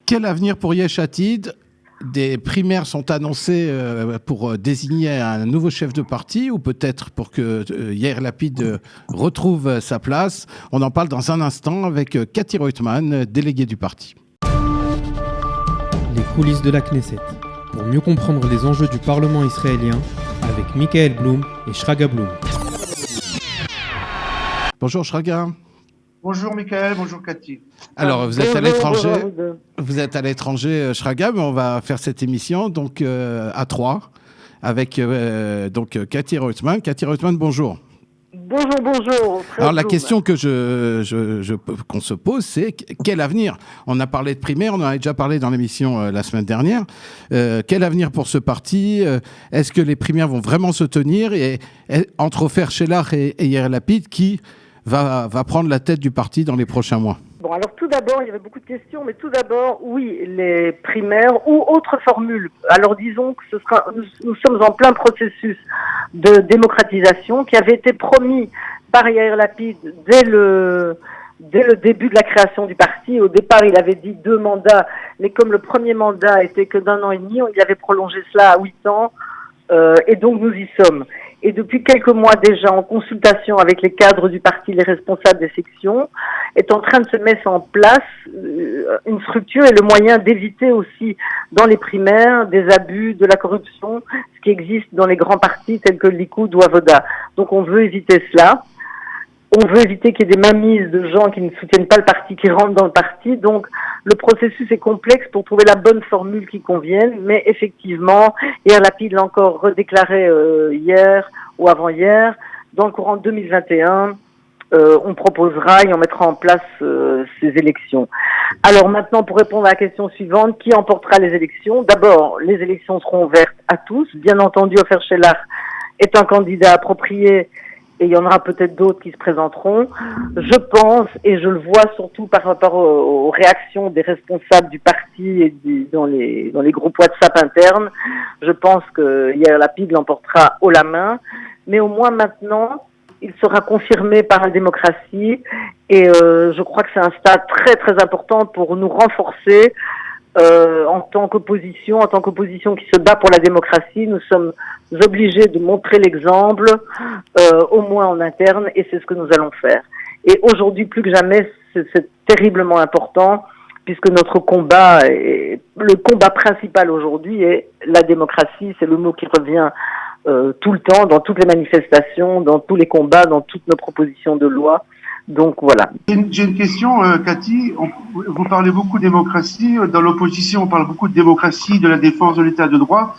Quel avenir pour Yesh Atid? Des primaires sont annoncées pour désigner un nouveau chef de parti ou peut-être pour que Yair Lapid retrouve sa place. On en parle dans un instant avec Cathy Reutemann, déléguée du parti. Les coulisses de la Knesset. Pour mieux comprendre les enjeux du Parlement israélien avec Michael Blum et Shraga Blum. Bonjour Shraga. Bonjour Michael, bonjour Cathy. Alors vous êtes à l'étranger, Shraga, mais on va faire cette émission donc à 3 avec donc Cathy Reutemann. Cathy Reutemann, bonjour. Bonjour. Alors la question que qu'on se pose, c'est quel avenir? On a parlé de primaire, on en a déjà parlé dans l'émission la semaine dernière. Quel avenir pour ce parti? Est-ce que les primaires vont vraiment se tenir? Et entre Ofer Shelah et Yair Lapid, qui va prendre la tête du parti dans les prochains mois? Bon, alors tout d'abord, il y avait beaucoup de questions, mais tout d'abord, oui, les primaires ou autres formules. Alors disons que nous sommes en plein processus de démocratisation qui avait été promis par Yair Lapid dès le début de la création du parti. Au départ, il avait dit 2 mandats, mais comme le premier mandat était que d'1 an et demi, il avait prolongé cela à 8 ans, et donc nous y sommes. Et depuis quelques mois déjà, en consultation avec les cadres du parti, les responsables des sections, est en train de se mettre en place une structure et le moyen d'éviter aussi dans les primaires des abus, de la corruption, ce qui existe dans les grands partis tels que le Likoud ou Avoda. Donc on veut éviter cela. On veut éviter qu'il y ait des mainmises de gens qui ne soutiennent pas le parti, qui rentrent dans le parti. Donc, le processus est complexe pour trouver la bonne formule qui convienne. Mais effectivement, Yair Lapid l'a encore redéclaré hier ou avant-hier. Dans le courant de 2021, on proposera et on mettra en place ces élections. Alors maintenant, pour répondre à la question suivante, qui emportera les élections? D'abord, les élections seront ouvertes à tous. Bien entendu, Ofer Shelah est un candidat approprié. Et il y en aura peut-être d'autres qui se présenteront. Je pense, et je le vois surtout par rapport aux réactions des responsables du parti et dans les groupes WhatsApp internes, je pense que Yair Lapid l'emportera haut la main. Mais au moins maintenant, il sera confirmé par la démocratie. Et je crois que c'est un stade très très important pour nous renforcer en tant qu'opposition qui se bat pour la démocratie. Nous sommes obligés de montrer l'exemple, au moins en interne, et c'est ce que nous allons faire. Et aujourd'hui, plus que jamais, c'est terriblement important, puisque notre combat, le combat principal aujourd'hui est la démocratie. C'est le mot qui revient tout le temps, dans toutes les manifestations, dans tous les combats, dans toutes nos propositions de loi. Donc voilà. J'ai une question, Cathy. Vous parlez beaucoup de démocratie. Dans l'opposition, on parle beaucoup de démocratie, de la défense de l'état de droit.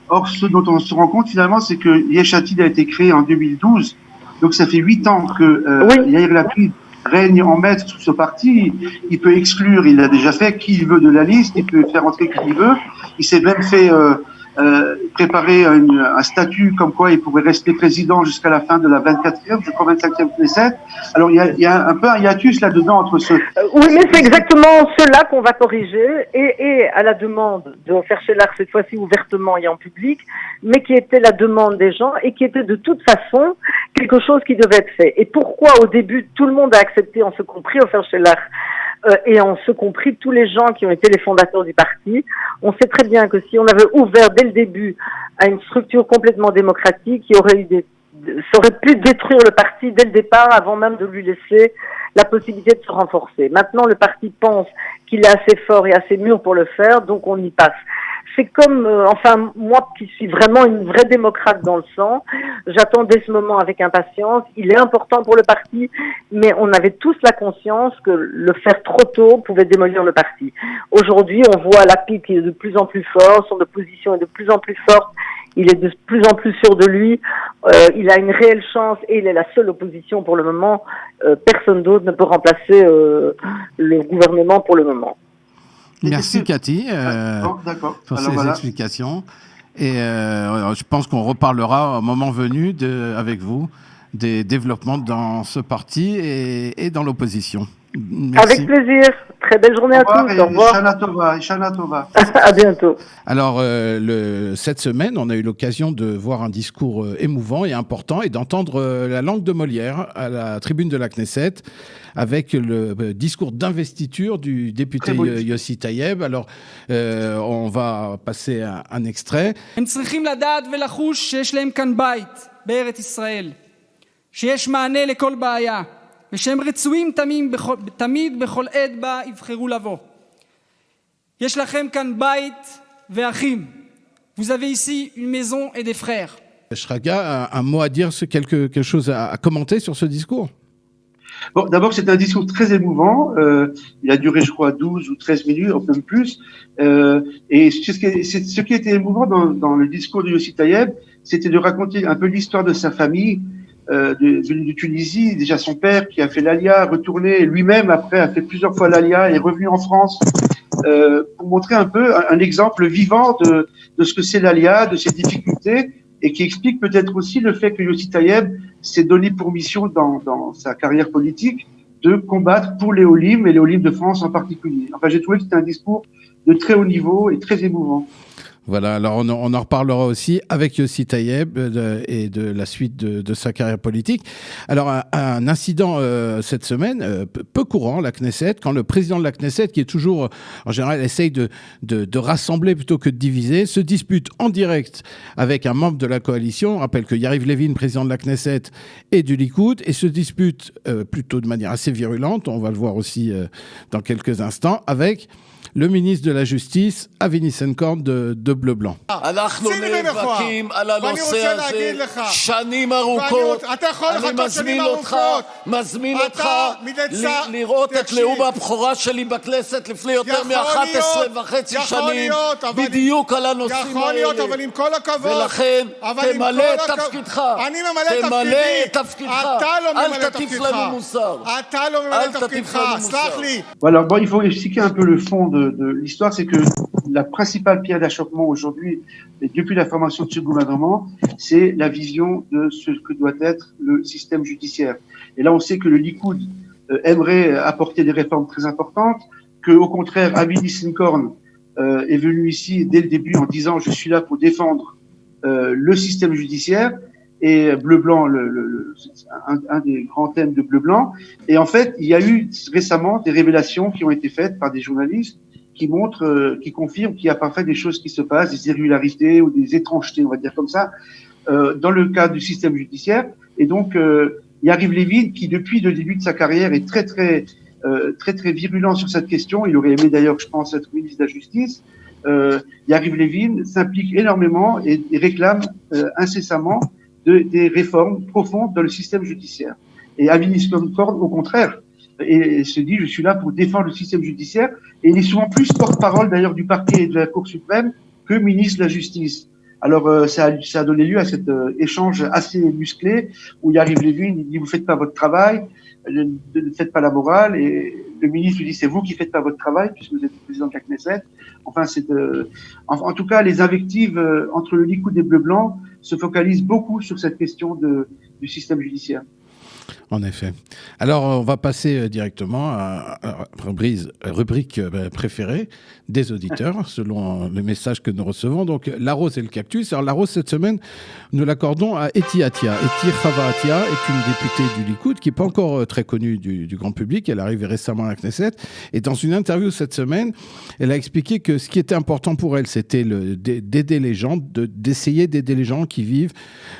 Or, ce dont on se rend compte finalement, c'est que Yesh Atid a été créé en 2012. Donc ça fait 8 ans que Yair Lapid règne en maître sous ce parti. Il peut exclure, il l'a déjà fait, qui il veut de la liste. Il peut faire entrer qui il veut. Il s'est même fait préparer un statut comme quoi il pourrait rester président jusqu'à la fin de la 24e, je crois 25e Knesset. Alors il y a un peu un hiatus là-dedans entre ce... oui, mais c'est exactement cela qu'on va corriger et à la demande de Ofer Shelah, cette fois-ci ouvertement et en public, mais qui était la demande des gens et qui était de toute façon quelque chose qui devait être fait. Et pourquoi au début tout le monde a accepté, en ce compris Ofer Shelah, et en ce compris tous les gens qui ont été les fondateurs du parti. On sait très bien que si on avait ouvert dès le début à une structure complètement démocratique, ça aurait pu détruire le parti dès le départ avant même de lui laisser la possibilité de se renforcer. Maintenant, le parti pense qu'il est assez fort et assez mûr pour le faire, donc on y passe. C'est comme, moi qui suis vraiment une vraie démocrate dans le sang, j'attendais ce moment avec impatience. Il est important pour le parti, mais on avait tous la conscience que le faire trop tôt pouvait démolir le parti. Aujourd'hui, on voit Lapid qui est de plus en plus fort, son opposition est de plus en plus forte, il est de plus en plus sûr de lui, il a une réelle chance et il est la seule opposition pour le moment. Personne d'autre ne peut remplacer le gouvernement pour le moment. Merci Cathy pour ces explications. Et je pense qu'on reparlera au moment venu avec vous des développements dans ce parti et dans l'opposition. Merci. Avec plaisir. très belle journée à tous. Au revoir. Shana Tova. À bientôt. Alors, cette semaine, on a eu l'occasion de voir un discours émouvant et important et d'entendre la langue de Molière à la tribune de la Knesset avec le discours d'investiture du député Yossi Taïeb. Alors, on va passer un extrait. הם צריכים לדעת ולחוש שיש להם כאן בית בארץ ישראל, שיש מענה לכל בעיה, ושהם רצויים תמיד בכל עת בה יבחרו לבוא. יש לכם כאן בית ואחים. Vous avez ici une maison et des frères. Shraga, un mot à dire, quelque chose à commenter sur ce discours? Bon, d'abord, c'est un discours très émouvant. Il a duré, je crois, 12 ou 13 minutes, ou même plus. Et ce qui était émouvant dans le discours de Yossi Taïeb, c'était de raconter un peu l'histoire de sa famille, venu de Tunisie. Déjà son père qui a fait l'Alia, retourné lui-même après a fait plusieurs fois l'Alia et est revenu en France pour montrer un peu un exemple vivant de ce que c'est l'Alia, de ses difficultés, et qui explique peut-être aussi le fait que Yossi Taïeb s'est donné pour mission dans sa carrière politique de combattre pour les Olim et les Olim de France en particulier. Enfin, j'ai trouvé que c'était un discours de très haut niveau et très émouvant. Voilà, alors on en reparlera aussi avec Yossi Taïeb et de la suite de sa carrière politique. Alors, un incident cette semaine, peu courant, la Knesset, quand le président de la Knesset, qui est toujours, en général, essaye de rassembler plutôt que de diviser, se dispute en direct avec un membre de la coalition. On rappelle que Yariv Levin, président de la Knesset, est du Likoud, et se dispute plutôt de manière assez virulente, on va le voir aussi dans quelques instants, avec le ministre de la Justice, Avi ניסנקורן de Bleu-Blanc. אנחנו נאבקים על הנושא הזה שנים ארוכות. אני מזמין אותך לראות את נאום הבכורה שלי בכנסת לפני יותר מ-11 וחצי שנים, בדיוק על הנושאים האלה. ולכן תמלא את תפקידך. תמלא את תפקידך. אל תטיף לנו מוסר. אל תטיף לנו מוסר. Voilà, bon, il faut expliquer un peu le fond de l'histoire, c'est que la principale pierre d'achoppement aujourd'hui, et depuis la formation de ce gouvernement, c'est la vision de ce que doit être le système judiciaire. Et là, on sait que le Likoud aimerait apporter des réformes très importantes, que, au contraire, Avi ניסנקורן est venu ici dès le début en disant « je suis là pour défendre le système judiciaire ». Et Bleu-Blanc, un des grands thèmes de Bleu-Blanc. Et en fait, il y a eu récemment des révélations qui ont été faites par des journalistes qui montrent, qui confirment qu'il y a parfois des choses qui se passent, des irrégularités ou des étrangetés, on va dire comme ça, dans le cadre du système judiciaire. Et donc, Yariv Levin, qui depuis le début de sa carrière est très virulent sur cette question, il aurait aimé d'ailleurs, je pense, être ministre de la Justice, Yariv Levin s'implique énormément et réclame incessamment des réformes profondes dans le système judiciaire. Et Avi ניסנקורן, au contraire, et se dit, je suis là pour défendre le système judiciaire, et il est souvent plus porte-parole d'ailleurs du parquet et de la Cour suprême que ministre de la Justice. Alors, ça a donné lieu à cet échange assez musclé, où Yariv Levin, il dit, vous faites pas votre travail, ne faites pas la morale, et le ministre lui dit, c'est vous qui faites pas votre travail, puisque vous êtes le président de la Knesset. Enfin, en tout cas, les invectives entre le Likoud et Bleu-Blanc se focalisent beaucoup sur cette question du système judiciaire. En effet. Alors, on va passer directement à la rubrique préférée des auditeurs, selon le message que nous recevons. Donc, la rose et le cactus. Alors, la rose, cette semaine, nous l'accordons à Eti Atia. Eti Chava Atia est une députée du Likoud qui n'est pas encore très connue du grand public. Elle est arrivée récemment à la Knesset. Et dans une interview cette semaine, elle a expliqué que ce qui était important pour elle, c'était d'aider les gens, d'essayer d'aider les gens qui vivent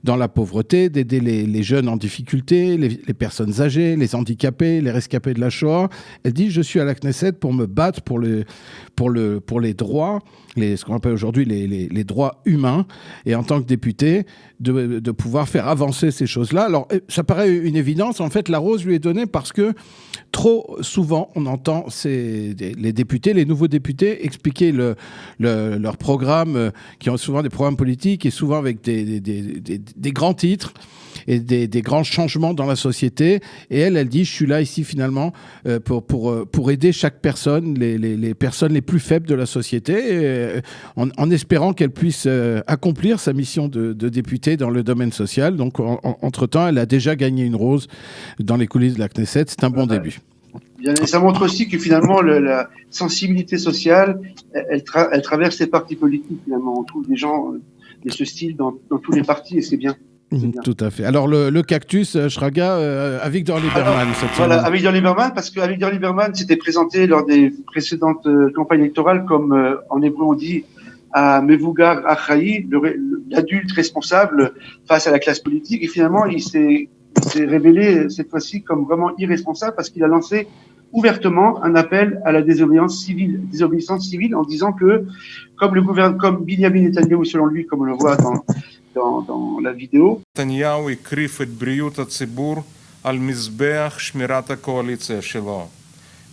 dans la pauvreté, d'aider les jeunes en difficulté, les personnes âgées, les handicapés, les rescapés de la Shoah. Elle dit, je suis à la Knesset pour me battre pour les droits, ce qu'on appelle aujourd'hui les droits humains, et en tant que députée, de pouvoir faire avancer ces choses-là. Alors, ça paraît une évidence. En fait, la rose lui est donnée parce que trop souvent, on entend les députés, les nouveaux députés, expliquer leur programme, qui ont souvent des programmes politiques et souvent avec des grands titres et des grands changements dans la société. Et elle dit, je suis là ici finalement pour aider chaque personne, les personnes les plus faibles de la société, en espérant qu'elle puisse accomplir sa mission de députée dans le domaine social. Donc, entre-temps, elle a déjà gagné une rose dans les coulisses de la Knesset. C'est un bon début. Et ça montre aussi que finalement la sensibilité sociale, elle traverse les partis politiques finalement. On trouve des gens de ce style dans tous les partis et c'est bien. Tout à fait. Alors le cactus, Shraga, à Victor Lieberman cette semaine. Voilà, à Victor Lieberman, parce que Victor Lieberman s'était présenté lors des précédentes campagnes électorales comme, en hébreu on dit, à Mevugar Achaï, l'adulte responsable face à la classe politique. Et finalement, il s'est révélé cette fois-ci comme vraiment irresponsable parce qu'il a lancé ouvertement un appel à la désobéissance civile en disant que, comme Binyamin Netanyahu, selon lui, comme on le voit dans la vidéo. נתניהו הקריב את בריאות הציבור על מזבח שמירת הקואליציה שלו.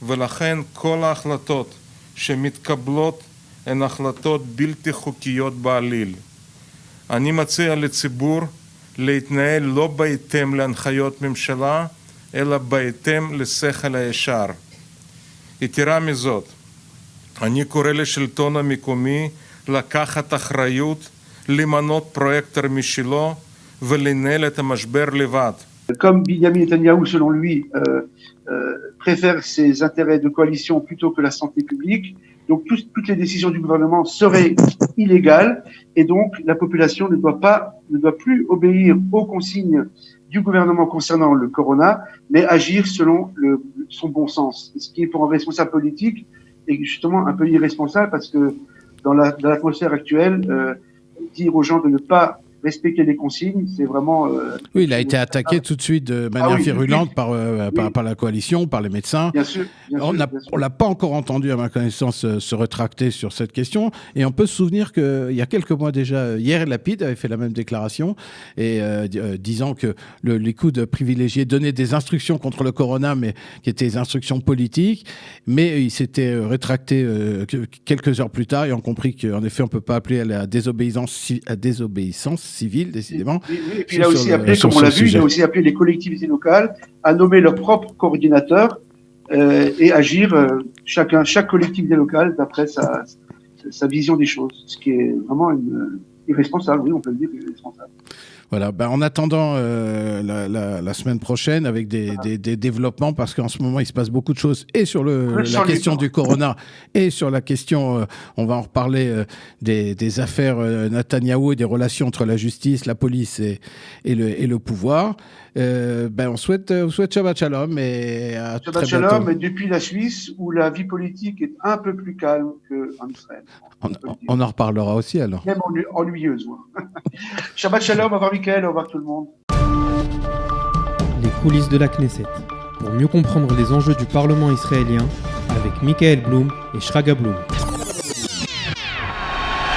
ולכן כל ההחלטות שמתקבלות הן החלטות בלתי חוקיות בעליל. אני מציע לציבור להתנהל לא בהתאם להנחיות ממשלה, אלא בהתאם לשכל הישר. יתרה מזאת, אני קורא לשלטון המקומי לקחת אחריות, למנות פרויקטור משלו ולנהל את המשבר לבד. Comme Binyamin Netanyahu, selon lui, préfère ses intérêts de coalition plutôt que la santé publique, donc toutes les décisions du gouvernement seraient illégales et donc la population ne doit plus obéir aux consignes du gouvernement concernant le corona, mais agir selon son bon sens. Ce qui est pour un responsable politique est justement un peu irresponsable parce que dans l'atmosphère actuelle, dire aux gens de ne pas respecter les consignes, c'est vraiment... oui, il a été attaqué tout de suite de manière virulente par la coalition, par les médecins. Bien sûr. On l'a pas encore entendu, à ma connaissance, se rétracter sur cette question. Et on peut se souvenir qu'il y a quelques mois déjà, Yair Lapid avait fait la même déclaration, et disant que le Likoud privilégiait donner des instructions contre le corona, mais qui étaient des instructions politiques. Mais il s'était rétracté quelques heures plus tard, et on compris qu'en effet, on peut pas appeler à la désobéissance civile, décidément. Oui, et puis il a aussi appelé, comme on l'a vu, il a aussi appelé les collectivités locales à nommer leur propre coordinateur et agir chaque collectivité locale d'après sa vision des choses, ce qui est vraiment irresponsable, oui, on peut le dire, irresponsable. Voilà, en attendant la semaine prochaine avec des développements, parce qu'en ce moment il se passe beaucoup de choses et sur la question du corona et sur la question, on va en reparler, des affaires Netanyahou et des relations entre la justice, la police et le pouvoir. On souhaite Shabbat Shalom et à très bientôt. Shabbat Shalom, et depuis la Suisse où la vie politique est un peu plus calme qu'en Israël. On en reparlera aussi alors. Même ennuyeuse. Shabbat Shalom, au revoir Michael, au revoir tout le monde. Les coulisses de la Knesset. Pour mieux comprendre les enjeux du Parlement israélien, avec Michael Blum et Shraga Blum.